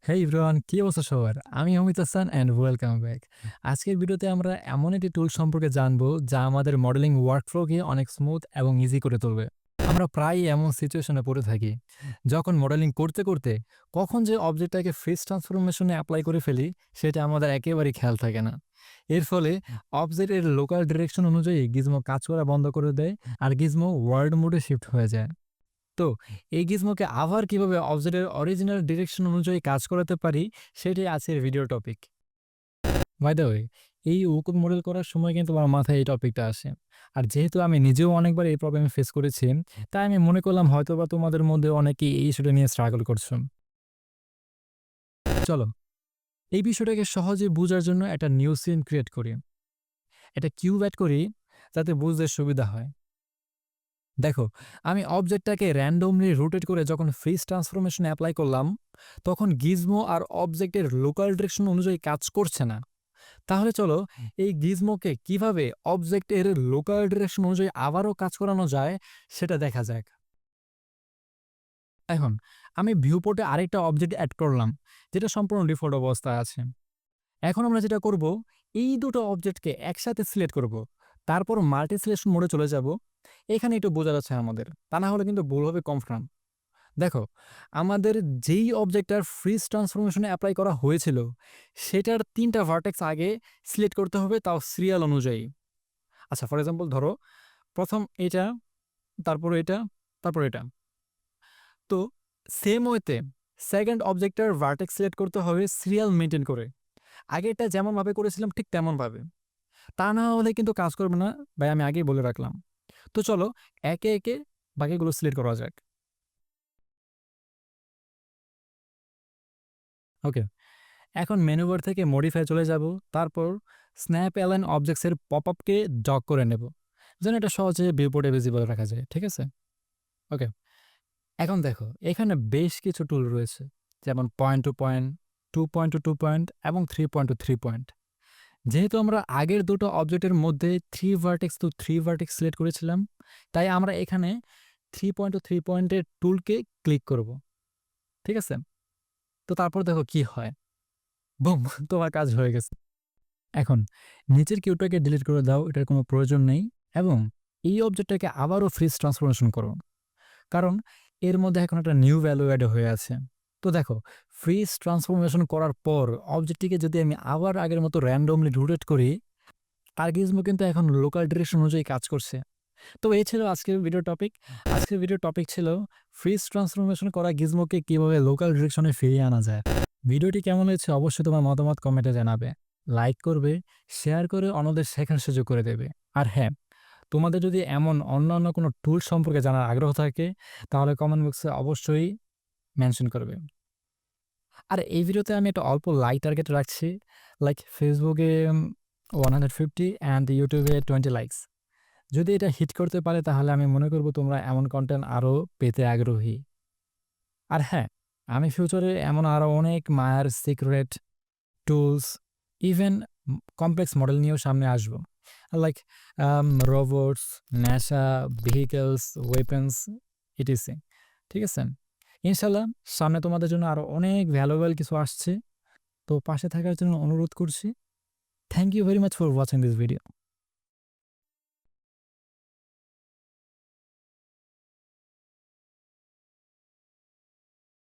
হেই everyone, কি অবস্থা সবার? আমি Amit Hasan and welcome back. আজকের ভিডিওতে আমরা এমন একটি টুল সম্পর্কে জানবো যা আমাদের মডেলিং ওয়ার্কফ্লোকে অনেক স্মুথ এবং ইজি করে তুলবে। আমরা প্রায়ই এমন সিচুয়েশনে পড়ে থাকি যখন মডেলিং করতে করতে কখন যে অবজেক্টটাকে ফেস ট্রান্সফরমেশনে অ্যাপ্লাই করে ফেলি সেটা আমাদের একেবারেই খেয়াল থাকে না। এর ফলে অবজেক্টের লোকাল ডিরেকশন অনুযায়ী গিজমো কাজ করা বন্ধ করে দেয় আর গিজমো ওয়ার্ড মোডে শিফট হয়ে যায়। তো এই গিজমোকে আবার কিভাবে অবজেক্টের অরিজিনাল ডিরেকশন অনুযায়ী কাজ করাতে পারি সেটাই আজকের video topic. By the way, এই ওকুন মডেল করার সময় কিন্তু আমার মাথায় এই টপিকটা আসে। আর যেহেতু আমি নিজেও অনেকবার এই প্রবলেম ফেস করেছি, তাই আমি মনে করলাম হয়তোবা তোমাদের মধ্যে অনেকেই এই ইস্যুটা নিয়ে স্ট্রাগল করছো। চলো এই বিষয়টাকে সহজে বোঝার জন্য একটা নিউ সিন ক্রিয়েট করি, একটা কিউব অ্যাড করি যাতে বুঝতে সুবিধা হয়। দেখো, আমি অবজেক্টটাকে র্যান্ডমলি রোটেট করে যখন ফ্রিজ ট্রান্সফরমেশন অ্যাপ্লাই করলাম, তখন গিজমো আর অবজেক্টের লোকাল ডিরেকশন অনুযায়ী কাজ করছে না। তাহলে চলো এই গিজমোকে কিভাবে অবজেক্টের লোকাল ডিরেকশন অনুযায়ী আবারও কাজ করানো যায় সেটা দেখা যাক। এখন আমি ভিউপোর্টে আরেকটা অবজেক্ট অ্যাড করলাম যেটা সম্পূর্ণ ডিফল্ট অবস্থায় আছে। এখন আমরা যেটা করব, এই দুটো অবজেক্টকে একসাথে সিলেক্ট করব, তারপর মাল্টি সিলেকশন মোডে চলে যাব। এখানে একটু বোঝা যাচ্ছে আমাদের, তা না হলে কিন্তু ভুল হবে কনফার্ম। দেখো, আমাদের যেই অবজেক্টটার ফ্রিজ ট্রান্সফরমেশনে অ্যাপ্লাই করা হয়েছিল সেটার ৩টা ভার্টেক্স আগে সিলেক্ট করতে হবে, তাও সিরিয়াল অনুযায়ী। আচ্ছা, ফর এক্সাম্পল ধরো প্রথম এটা, তারপর এটা, তারপর এটা। তো সেম ওয়েতে সেকেন্ড অবজেক্টটার ভার্টেক্স সিলেক্ট করতে হবে সিরিয়াল মেনটেন করে। আগেরটা যেমনভাবে করেছিলাম ঠিক তেমনভাবে, তা না হলে কিন্তু কাজ করবে না ভাই, আমি আগেই বলে রাখলাম। তো চলো একে একে বাকিগুলো সিলেক্ট করা যাক। ওকে, এখন মেনু বার থেকে মডিফাই চলে যাব, তারপর স্ন্যাপ অ্যালাইন অবজেক্টসের পপ আপকে ডক করে নেব যেন এটা সহজে ভিউপোর্টে ভিজিবল রাখা যায়। ঠিক আছে, ওকে। এখন দেখো, এখানে বেশ কিছু টুল রয়েছে, যেমন point to point, 2 point to 2 point এবং 3 পয়েন্ট টু 3 পয়েন্ট। যেহেতু আমরা আগের দুটো অবজেক্টের মধ্যে 3 ভার্টেক্স সিলেক্ট করেছিলাম, তাই আমরা এখানে 3 পয়েন্টের টুলকে ক্লিক করব। ঠিক আছে, তো তারপর দেখো কি হয়। বুম, তোমার কাজ হয়ে গেছে। এখন নিচের কিউটাকে ডিলিট করে দাও, এটার কোনো প্রয়োজন নেই। এবং এই অবজেক্টটাকে আবারও ফ্রিজ ট্রান্সফরমেশন করো, কারণ এর মধ্যে এখন একটা নিউ ভ্যালু অ্যাড হয়ে আছে। তো দেখো, ফ্রিজ ট্রান্সফরমেশন করার পর অবজেক্টটিকে যদি আমি আবার আগের মতো র্যান্ডমলি রোটেট করি, তার গিজমো কিন্তু এখন লোকাল ডিরেকশন অনুযায়ী কাজ করছে। তো এই ছিল আজকের ভিডিও টপিক। আজকের ভিডিও টপিক ছিল ফ্রিজ ট্রান্সফরমেশন করা গিজমোকে কিভাবে লোকাল ডিরেকশনে ফিরিয়ে আনা যায়। ভিডিওটি কেমন হয়েছে অবশ্যই তোমার মতামত কমেন্টে জানাবে, লাইক করবে, শেয়ার করে অন্যদের শেখার সুযোগ করে দেবে। আর হ্যাঁ, তোমাদের যদি এমন অন্যান্য কোনো টুল সম্পর্কে জানার আগ্রহ থাকে তাহলে কমেন্ট বক্সে অবশ্যই মেনশন করবে। আর এই ভিডিওতে আমি একটা অল্প লাইক টার্গেট রাখছি, লাইক ফেসবুকে 150 অ্যান্ড ইউটিউবে 20 লাইকস। যদি এটা হিট করতে পারে তাহলে আমি মনে করব তোমরা এমন কন্টেন্ট আরও পেতে আগ্রহী। আর হ্যাঁ, আমি ফিউচারে এমন আরও অনেক মায়ার secret tools, even complex model নিয়েও সামনে আসবো, like robots, NASA, vehicles, weapons, etc. ঠিক আছে, ইনশাল্লাহ সামনে তোমাদের জন্য আরও অনেক ভ্যালুয়েবল কিছু আসছে। তো পাশে থাকার জন্য অনুরোধ করছি। Thank you very much for watching this video.